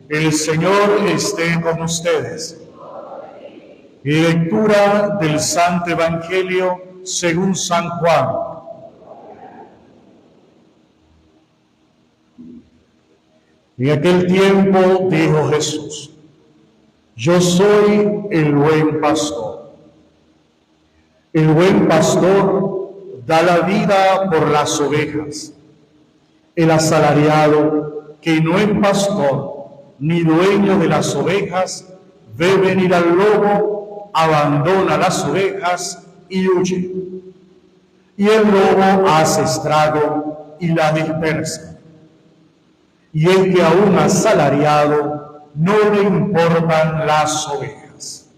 El Señor esté con ustedes. Lectura del Santo Evangelio según San Juan. En aquel tiempo dijo Jesús: Yo soy el buen pastor. El buen pastor da la vida por las ovejas. El asalariado, que no es pastor ni dueño de las ovejas, ve venir al lobo, abandona las ovejas y huye. Y el lobo hace estrago y las dispersa. Y el que a un asalariado no le importan las ovejas.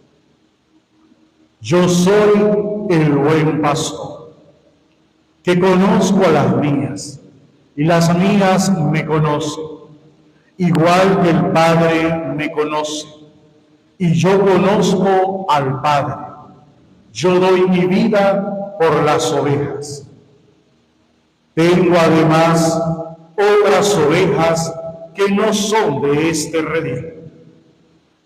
Yo soy el buen pastor, que conozco a las mías, y las mías me conocen, igual que el Padre me conoce, y yo conozco al Padre. Yo doy mi vida por las ovejas. Tengo además otras ovejas que no son de este redil.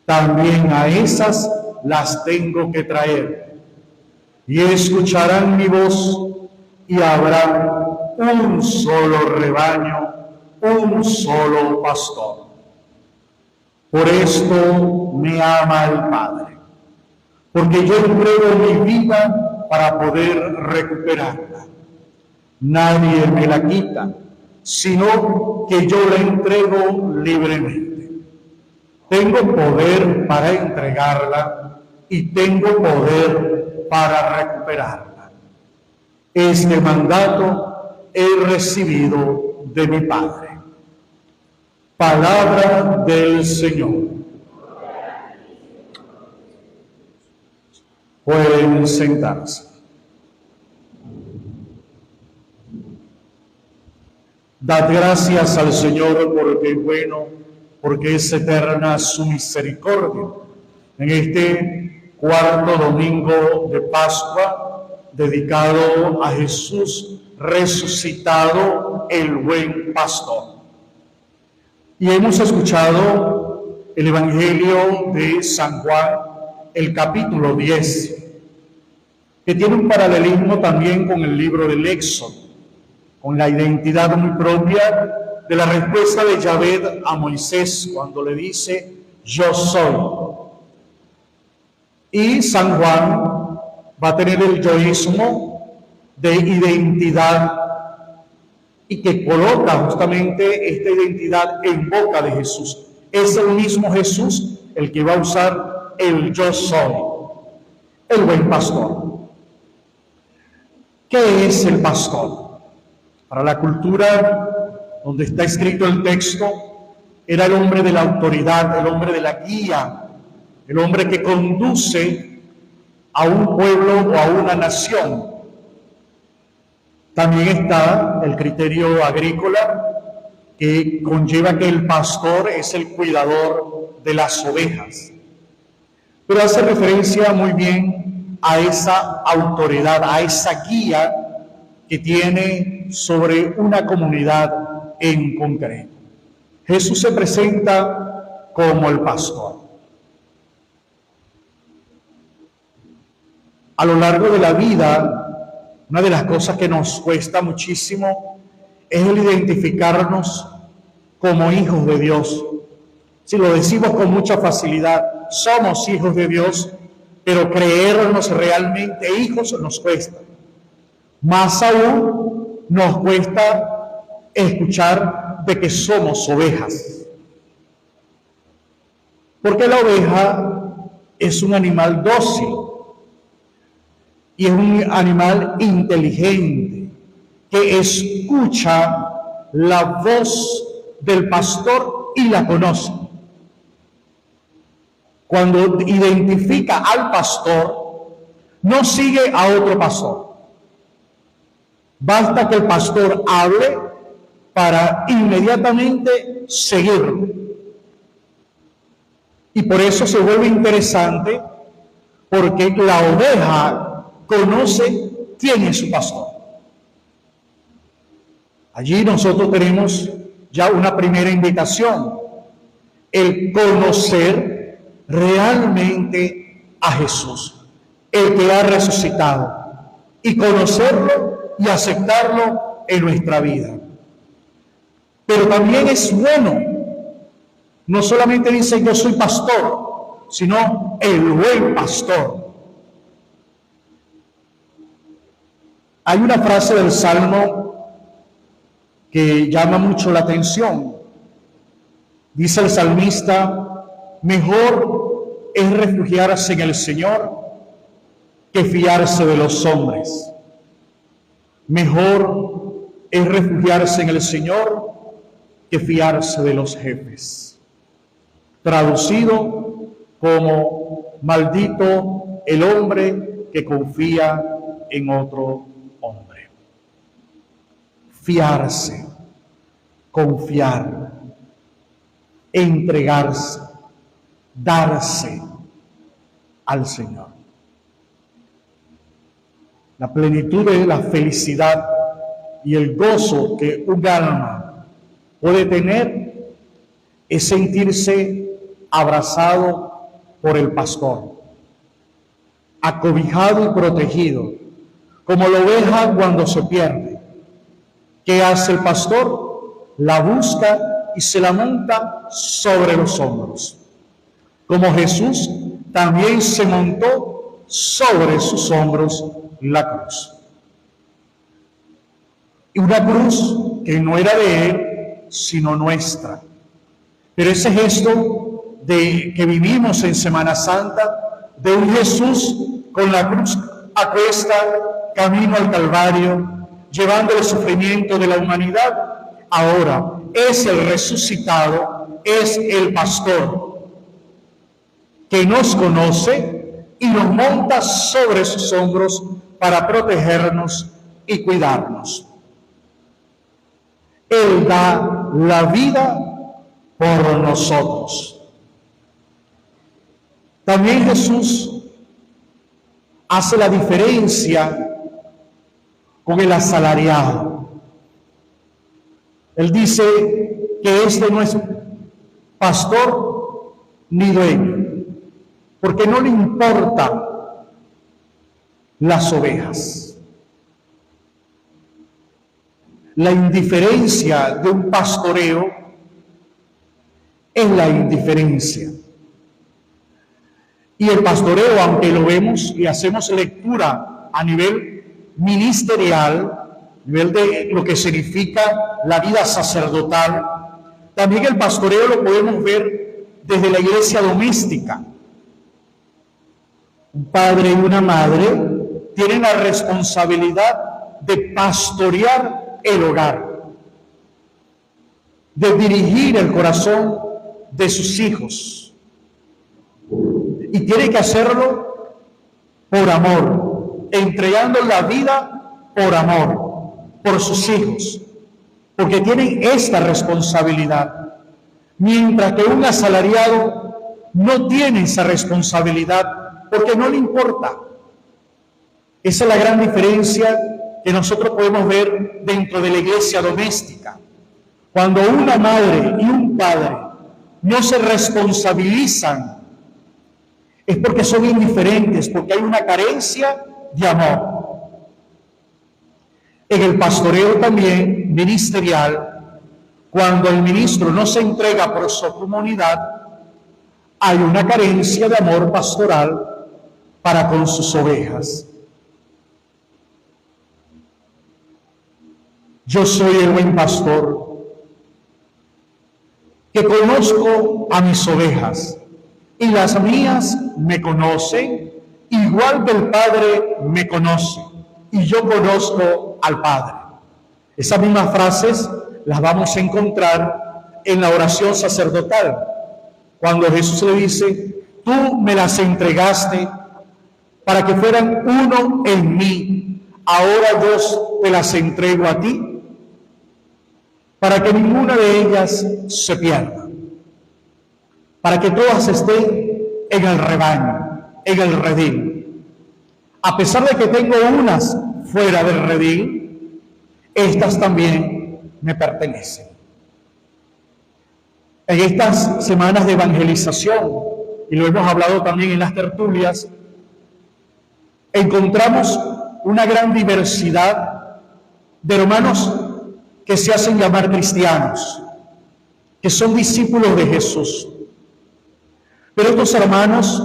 También a esas las tengo que traer, y escucharán mi voz, y habrá un solo rebaño, un solo pastor. Por esto me ama el Padre, porque yo entrego mi vida para poder recuperarla. Nadie me la quita, sino que yo la entrego libremente. Tengo poder para entregarla y tengo poder para recuperarla. Este mandato he recibido de mi Padre. Palabra del Señor. Pueden sentarse. Dad gracias al Señor porque es bueno, porque es eterna su misericordia. En este cuarto domingo de Pascua, dedicado a Jesús resucitado, el buen pastor. Y hemos escuchado el Evangelio de San Juan, el capítulo 10, que tiene un paralelismo también con el libro del Éxodo, con la identidad muy propia de la respuesta de Yahvé a Moisés cuando le dice: yo soy. Y San Juan va a tener el yoísmo de identidad y que coloca justamente esta identidad en boca de Jesús. Es el mismo Jesús el que va a usar el yo soy, el buen pastor. ¿Qué es el pastor? Para la cultura donde está escrito el texto, era el hombre de la autoridad, el hombre de la guía, el hombre que conduce a un pueblo o a una nación. También está el criterio agrícola, que conlleva que el pastor es el cuidador de las ovejas. Pero hace referencia muy bien a esa autoridad, a esa guía que tiene sobre una comunidad en concreto. Jesús se presenta como el pastor. A lo largo de la vida, una de las cosas que nos cuesta muchísimo es el identificarnos como hijos de Dios. Si lo decimos con mucha facilidad, somos hijos de Dios, pero creernos realmente hijos nos cuesta. Más aún nos cuesta escuchar de que somos ovejas. Porque la oveja es un animal dócil y es un animal inteligente que escucha la voz del pastor y la conoce. Cuando identifica al pastor, no sigue a otro pastor. Basta que el pastor hable para inmediatamente seguirlo. Y por eso se vuelve interesante, porque la oveja conoce quién es su pastor. Allí nosotros tenemos ya una primera invitación. el conocer realmente a Jesús, el que ha resucitado, y conocerlo y aceptarlo en nuestra vida. Pero también es bueno, no solamente dice yo soy pastor, sino el buen pastor. Hay una frase del Salmo que llama mucho la atención. Dice el salmista, mejor es refugiarse en el Señor que fiarse de los hombres. Mejor es refugiarse en el Señor que fiarse de los jefes. Traducido como maldito el hombre que confía en otro hombre. Fiarse, confiar, entregarse, darse al Señor. La plenitud de la felicidad y el gozo que un alma puede tener es sentirse abrazado por el pastor, acobijado y protegido, como la oveja cuando se pierde. ¿Qué hace el pastor? La busca y se la monta sobre los hombros. Como Jesús también se montó sobre sus hombros la cruz. Y una cruz que no era de él, sino nuestra. Pero ese gesto que vivimos en Semana Santa, de un Jesús con la cruz a cuesta, camino al Calvario, llevando el sufrimiento de la humanidad, ahora es el resucitado, es el pastor que nos conoce y nos monta sobre sus hombros para protegernos y cuidarnos. Él da la vida por nosotros. También Jesús hace la diferencia con el asalariado. Él dice que este no es pastor ni dueño, porque no le importan las ovejas. La indiferencia de un pastoreo es la indiferencia. Y el pastoreo, aunque lo vemos y hacemos lectura a nivel ministerial, a nivel de lo que significa la vida sacerdotal, también el pastoreo lo podemos ver desde la iglesia doméstica. Un padre y una madre tienen la responsabilidad de pastorear el hogar, de dirigir el corazón de sus hijos. Y tiene que hacerlo por amor, entregando la vida por amor, por sus hijos, porque tienen esta responsabilidad. Mientras que un asalariado no tiene esa responsabilidad porque no le importa. Esa es la gran diferencia que nosotros podemos ver dentro de la iglesia doméstica. Cuando una madre y un padre no se responsabilizan, es porque son indiferentes, porque hay una carencia de amor. En el pastoreo también ministerial, cuando el ministro no se entrega por su comunidad, hay una carencia de amor pastoral para con sus ovejas. Yo soy el buen pastor, que conozco a mis ovejas, y las mías me conocen, igual que el Padre me conoce, y yo conozco al Padre. Esas mismas frases las vamos a encontrar en la oración sacerdotal, cuando Jesús le dice, tú me las entregaste para que fueran uno en mí, ahora yo te las entrego a ti, para que ninguna de ellas se pierda, para que todas estén en el rebaño, en el redil. A pesar de que tengo unas fuera del redil, estas también me pertenecen. En estas semanas de evangelización, y lo hemos hablado también en las tertulias, encontramos una gran diversidad de hermanos que se hacen llamar cristianos, que son discípulos de Jesús. Pero estos hermanos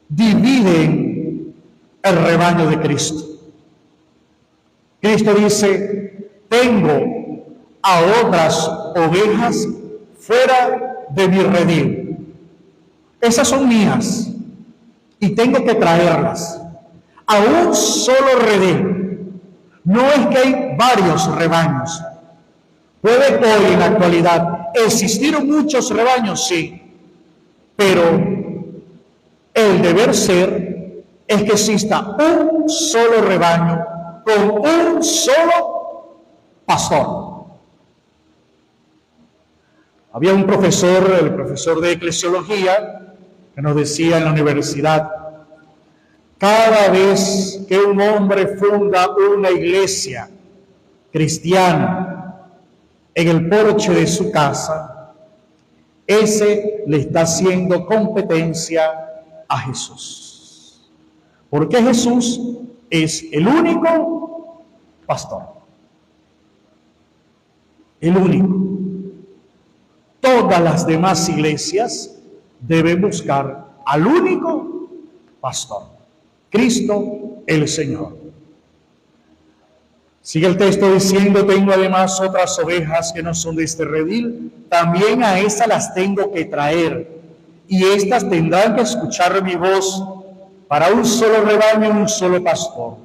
dividen el rebaño de Cristo. Cristo dice: tengo a otras ovejas fuera de mi redil. Esas son mías y tengo que traerlas a un solo redil. No es que hay varios rebaños. Puede hoy en la actualidad existir muchos rebaños, sí, pero el deber ser es que exista un solo rebaño con un solo pastor. Había un profesor, el profesor de eclesiología, que nos decía en la universidad: cada vez que un hombre funda una iglesia cristiana en el porche de su casa, ese le está haciendo competencia a Jesús. Porque Jesús es el único pastor. El único. Todas las demás iglesias deben buscar al único pastor, Cristo el Señor. Sigue el texto diciendo: tengo además otras ovejas que no son de este redil, también a esas las tengo que traer, y éstas tendrán que escuchar mi voz. Para un solo rebaño, un solo pastor.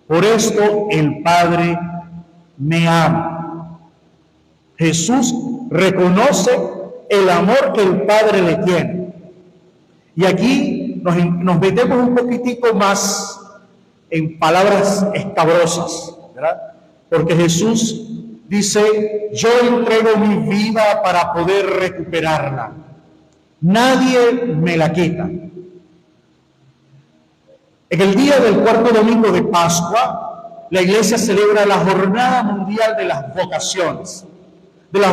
Por esto el Padre me ama. Jesús reconoce el amor que el Padre le tiene. Y aquí nos metemos un poquitico más en palabras escabrosas, ¿verdad? Porque Jesús dice: yo entrego mi vida para poder recuperarla. Nadie me la quita. En el día del cuarto domingo de Pascua, la Iglesia celebra la Jornada Mundial de las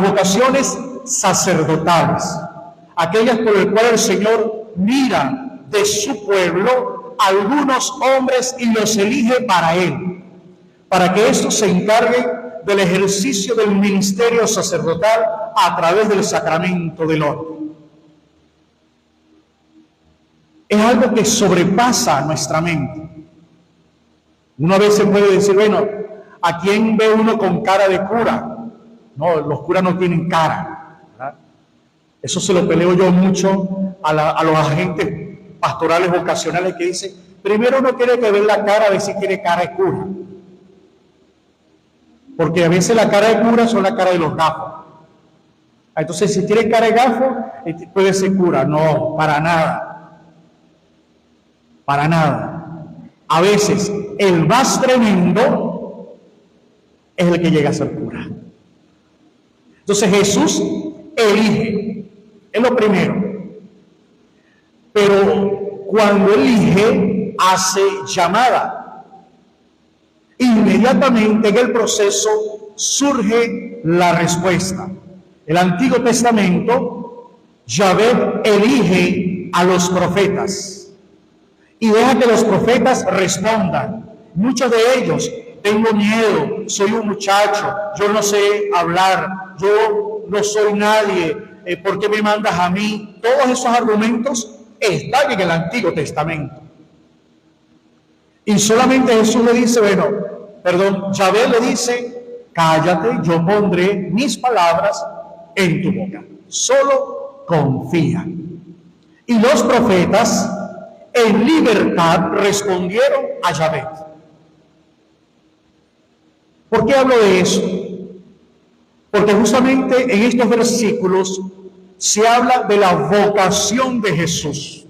Vocaciones sacerdotales, aquellas por las cuales el Señor mira de su pueblo a algunos hombres y los elige para Él, para que estos se encarguen del ejercicio del ministerio sacerdotal a través del sacramento del orden. Es algo que sobrepasa nuestra mente. Uno a veces puede decir: bueno, ¿a quién ve uno con cara de cura? No, los curas no tienen cara, ¿verdad? Eso se lo peleo yo mucho a los agentes pastorales vocacionales, que dicen: primero uno tiene que ver la cara, a ver si tiene cara de cura. Porque a veces la cara de cura son la cara de los gafos. Entonces, si tiene cara de gafo, puede ser cura. No, para nada. Para nada. A veces el más tremendo es el que llega a ser cura. Entonces Jesús elige, es lo primero. Pero cuando elige, hace llamada. Inmediatamente en el proceso surge la respuesta. El Antiguo Testamento, Yahvé elige a los profetas y deja que los profetas respondan. Muchos de ellos: tengo miedo, soy un muchacho, yo no sé hablar, yo no soy nadie, ¿por qué me mandas a mí? Todos esos argumentos están en el Antiguo Testamento. Y solamente Jesús le dice, Yahvé le dice: cállate, yo pondré mis palabras en tu boca. Solo confía. Y los profetas en libertad respondieron a Yahvé. ¿Por qué hablo de eso? Porque justamente en estos versículos se habla de la vocación de Jesús.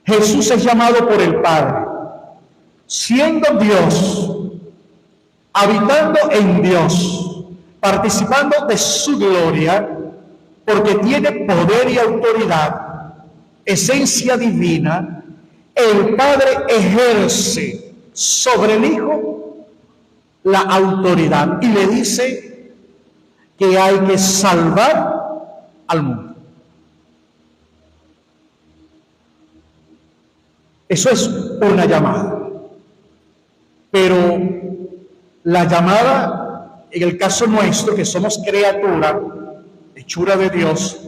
Jesús es llamado por el Padre, siendo Dios, habitando en Dios, participando de su gloria, porque tiene poder y autoridad, esencia divina. El Padre ejerce sobre el Hijo la autoridad y le dice: que hay que salvar al mundo. Eso es una llamada. Pero la llamada, en el caso nuestro, que somos criatura, hechura de Dios,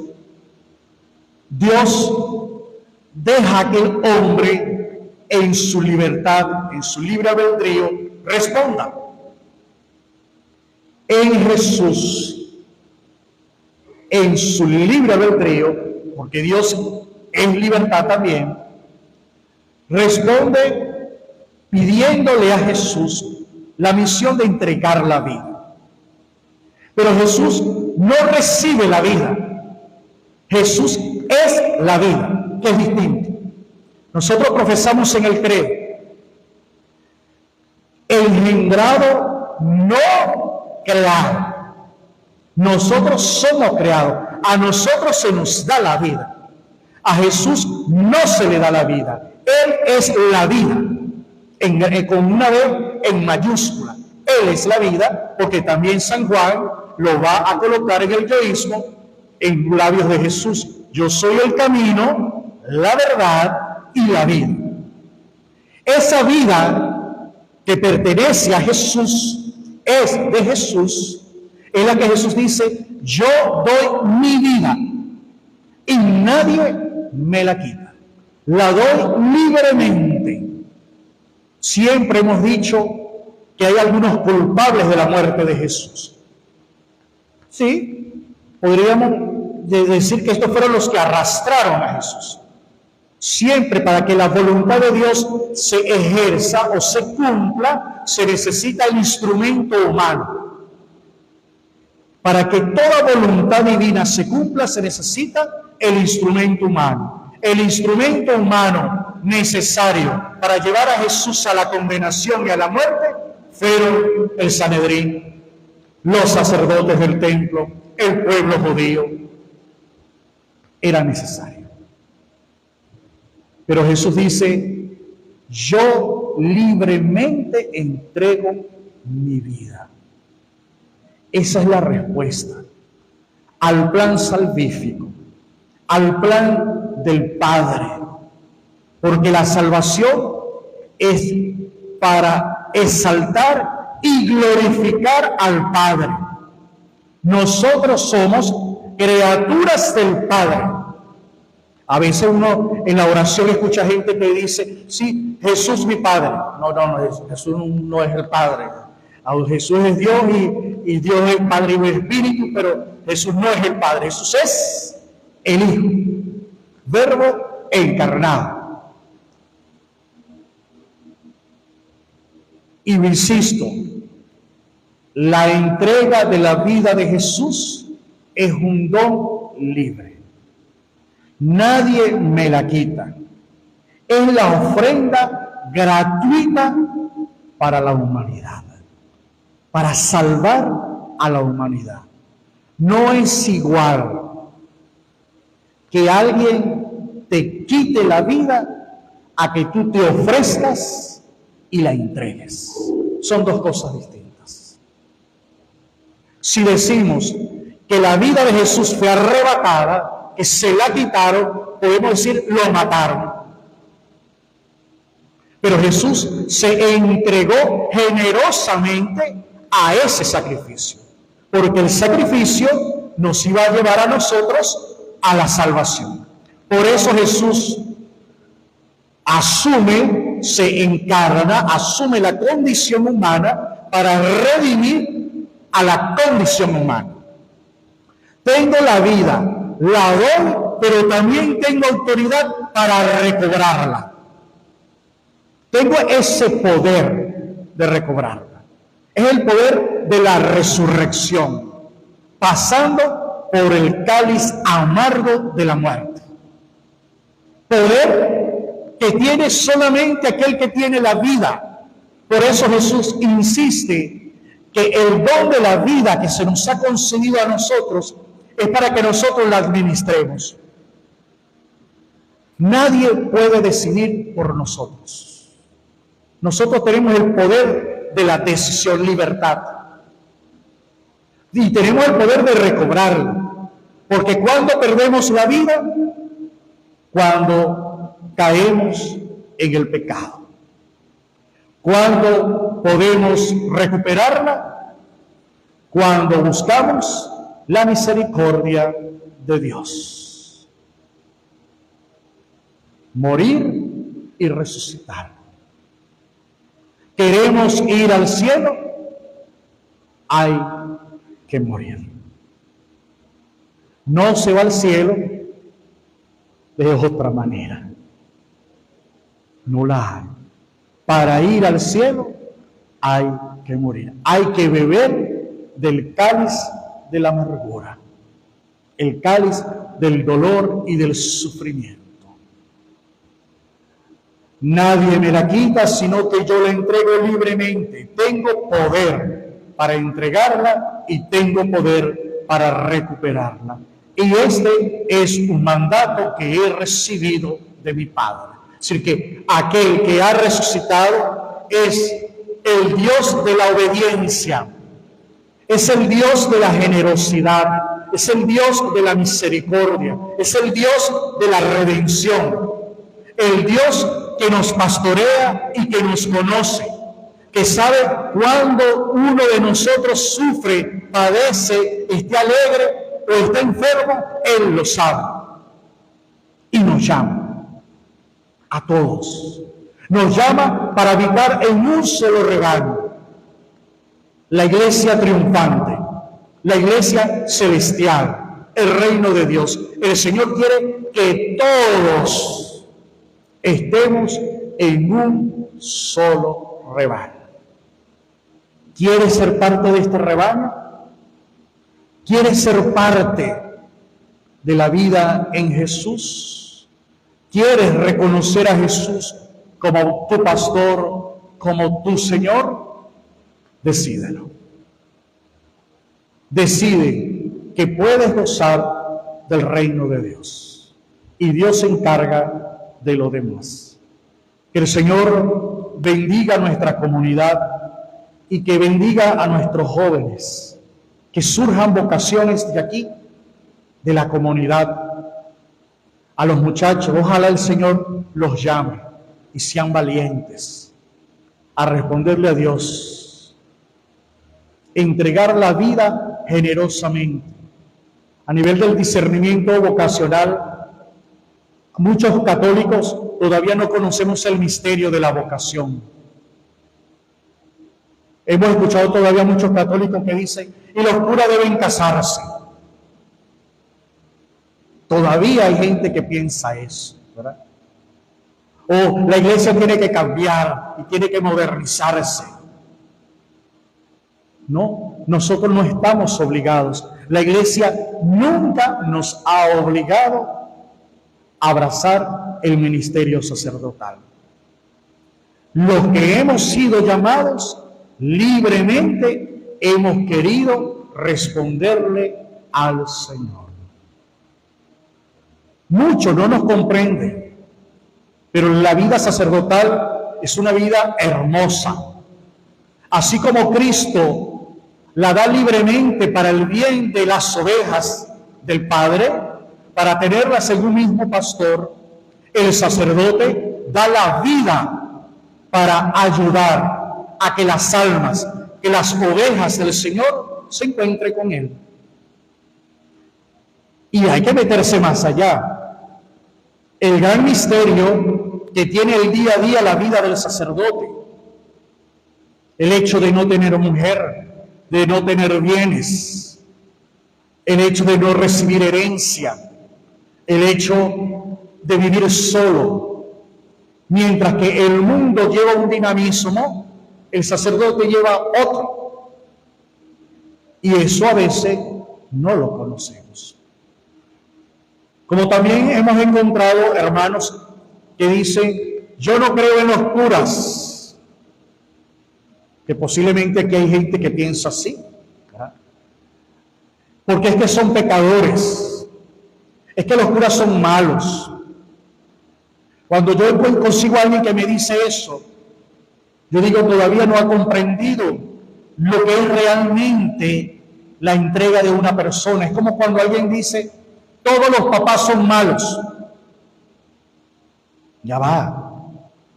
Dios deja que el hombre en su libertad, en su libre albedrío, responda. En Jesús, en su libre albedrío, porque Dios es libertad también, responde pidiéndole a Jesús la misión de entregar la vida. Pero Jesús no recibe la vida. Jesús es la vida, que es distinto. Nosotros profesamos en el credo, engendrado, no creado. Nosotros somos creados. A nosotros se nos da la vida. A Jesús no se le da la vida. Él es la vida. Con una V en mayúscula. Él es la vida, porque también San Juan lo va a colocar en el yoísmo, en labios de Jesús. Yo soy el camino, la verdad y la vida. Esa vida que pertenece a Jesús, es de Jesús, es la que Jesús dice: yo doy mi vida y nadie me la quita. La doy libremente. Siempre hemos dicho que hay algunos culpables de la muerte de Jesús. Sí, podríamos decir que estos fueron los que arrastraron a Jesús. Siempre, para que la voluntad de Dios se ejerza o se cumpla, se necesita el instrumento humano. Para que toda voluntad divina se cumpla, se necesita el instrumento humano. El instrumento humano necesario para llevar a Jesús a la condenación y a la muerte fueron el Sanedrín, los sacerdotes del templo, el pueblo judío. Era necesario. Pero Jesús dice: yo libremente entrego mi vida. Esa es la respuesta al plan salvífico, al plan del Padre. Porque la salvación es para exaltar y glorificar al Padre. Nosotros somos criaturas del Padre. A veces uno en la oración escucha gente que dice: sí, Jesús mi Padre. No, Jesús no es el Padre. Jesús es Dios y Dios es Padre y Espíritu, pero Jesús no es el Padre. Jesús es el Hijo, Verbo encarnado. Y me insisto, la entrega de la vida de Jesús es un don libre. Nadie me la quita. Es la ofrenda gratuita para la humanidad, para salvar a la humanidad. No es igual que alguien te quite la vida a que tú te ofrezcas y la entregues. Son dos cosas distintas. Si decimos que la vida de Jesús fue arrebatada, que se la quitaron, podemos decir lo mataron. Pero Jesús se entregó generosamente a ese sacrificio, porque el sacrificio nos iba a llevar a nosotros a la salvación. Por eso Jesús asume, se encarna, asume la condición humana para redimir a la condición humana. Tengo la vida, la doy, pero también tengo autoridad para recobrarla. Tengo ese poder de recobrarla. Es el poder de la resurrección, pasando por el cáliz amargo de la muerte. Poder que tiene solamente aquel que tiene la vida. Por eso Jesús insiste que el don de la vida que se nos ha concedido a nosotros es para que nosotros la administremos. Nadie puede decidir por nosotros. Nosotros tenemos el poder de la decisión, libertad. Y tenemos el poder de recobrarla. Porque cuando perdemos la vida, cuando caemos en el pecado. Cuando podemos recuperarla, cuando buscamos la misericordia de Dios. Morir y resucitar. ¿Queremos ir al cielo? Hay que morir. No se va al cielo de otra manera. No la hay. Para ir al cielo hay que morir. Hay que beber del cáliz de la amargura, el cáliz del dolor y del sufrimiento. Nadie me la quita, sino que yo la entrego libremente. Tengo poder para entregarla y tengo poder para recuperarla. Y este es un mandato que he recibido de mi Padre. Es decir, que aquel que ha resucitado es el Dios de la obediencia, es el Dios de la generosidad, es el Dios de la misericordia, es el Dios de la redención, el Dios que nos pastorea y que nos conoce, que sabe cuando uno de nosotros sufre, padece, esté alegre o está enfermo, Él lo sabe y nos llama a todos. Nos llama para habitar en un solo rebaño. La iglesia triunfante, la iglesia celestial, el reino de Dios. El Señor quiere que todos estemos en un solo rebaño. ¿Quieres ser parte de este rebaño? ¿Quieres ser parte de la vida en Jesús? ¿Quieres reconocer a Jesús como tu pastor, como tu Señor? Decídelo. Decide que puedes gozar del reino de Dios y Dios se encarga de lo demás. Que el Señor bendiga a nuestra comunidad y que bendiga a nuestros jóvenes, que surjan vocaciones de aquí, de la comunidad. A los muchachos, ojalá el Señor los llame y sean valientes a responderle a Dios, entregar la vida generosamente. A nivel del discernimiento vocacional, muchos católicos todavía no conocemos el misterio de la vocación. Hemos escuchado todavía muchos católicos que dicen, y los curas deben casarse. Todavía hay gente que piensa eso, ¿verdad? O la iglesia tiene que cambiar y tiene que modernizarse. No, nosotros no estamos obligados. La iglesia nunca nos ha obligado a abrazar el ministerio sacerdotal. Los que hemos sido llamados, libremente hemos querido responderle al Señor. Muchos no nos comprenden, pero la vida sacerdotal es una vida hermosa. Así como Cristo la da libremente para el bien de las ovejas del Padre, para tenerlas según un mismo pastor, el sacerdote da la vida para ayudar a que las almas, que las ovejas del Señor se encuentren con Él. Y hay que meterse más allá. El gran misterio que tiene el día a día la vida del sacerdote, el hecho de no tener mujer, de no tener bienes, el hecho de no recibir herencia, el hecho de vivir solo. Mientras que el mundo lleva un dinamismo, el sacerdote lleva otro. Y eso a veces no lo conocemos. Como también hemos encontrado hermanos que dicen, yo no creo en los curas, que posiblemente aquí hay gente que piensa así, ¿verdad? Porque es que son pecadores, es que los curas son malos. Cuando yo consigo a alguien que me dice eso, yo digo, todavía no ha comprendido lo que es realmente la entrega de una persona. Es como cuando alguien dice, todos los papás son malos. Ya va.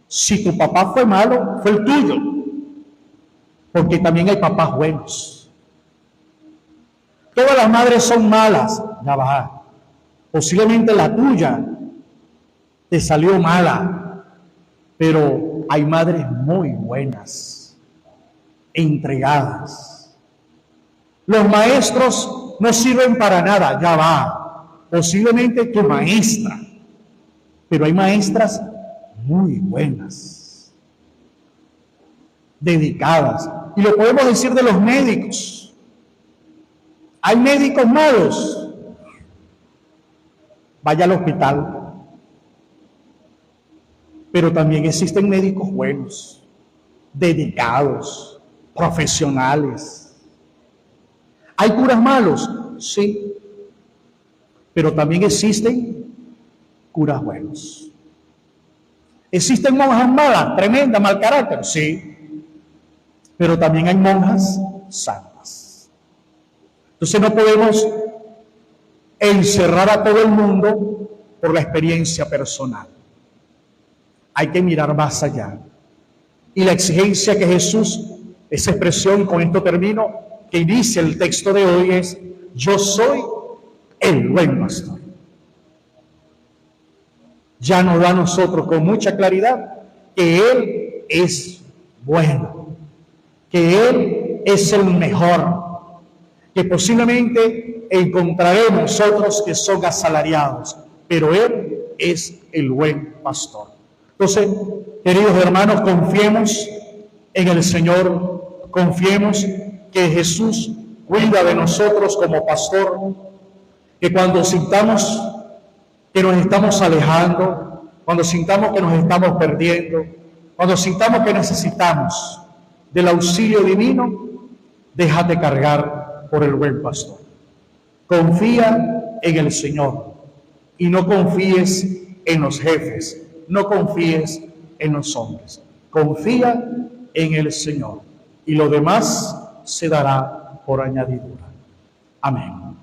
Si tu papá fue malo, fue el tuyo. Porque también hay papás buenos. Todas las madres son malas. Ya va. Posiblemente la tuya te salió mala. Pero hay madres muy buenas, entregadas. Los maestros no sirven para nada. Ya va. Posiblemente tu maestra. Pero hay maestras muy buenas, dedicadas. Y lo podemos decir de los médicos. Hay médicos malos. Vaya al hospital. Pero también existen médicos buenos, dedicados, profesionales. ¿Hay curas malos? Sí. Pero también existen curas buenos. ¿Existen monjas malas, tremendas, mal carácter? Sí. Pero también hay monjas santas. Entonces no podemos encerrar a todo el mundo por la experiencia personal. Hay que mirar más allá. Y la exigencia que Jesús, esa expresión, con esto termino, que inicia el texto de hoy es: yo soy el buen pastor. Ya nos da a nosotros con mucha claridad que Él es bueno, que Él es el mejor, que posiblemente encontraremos otros que son asalariados, pero Él es el buen pastor. Entonces, queridos hermanos, confiemos en el Señor, confiemos que Jesús cuida de nosotros como pastor, que cuando sintamos que nos estamos alejando, cuando sintamos que nos estamos perdiendo, cuando sintamos que necesitamos del auxilio divino, déjate cargar por el buen pastor. Confía en el Señor y no confíes en los jefes, no confíes en los hombres. Confía en el Señor y lo demás se dará por añadidura. Amén.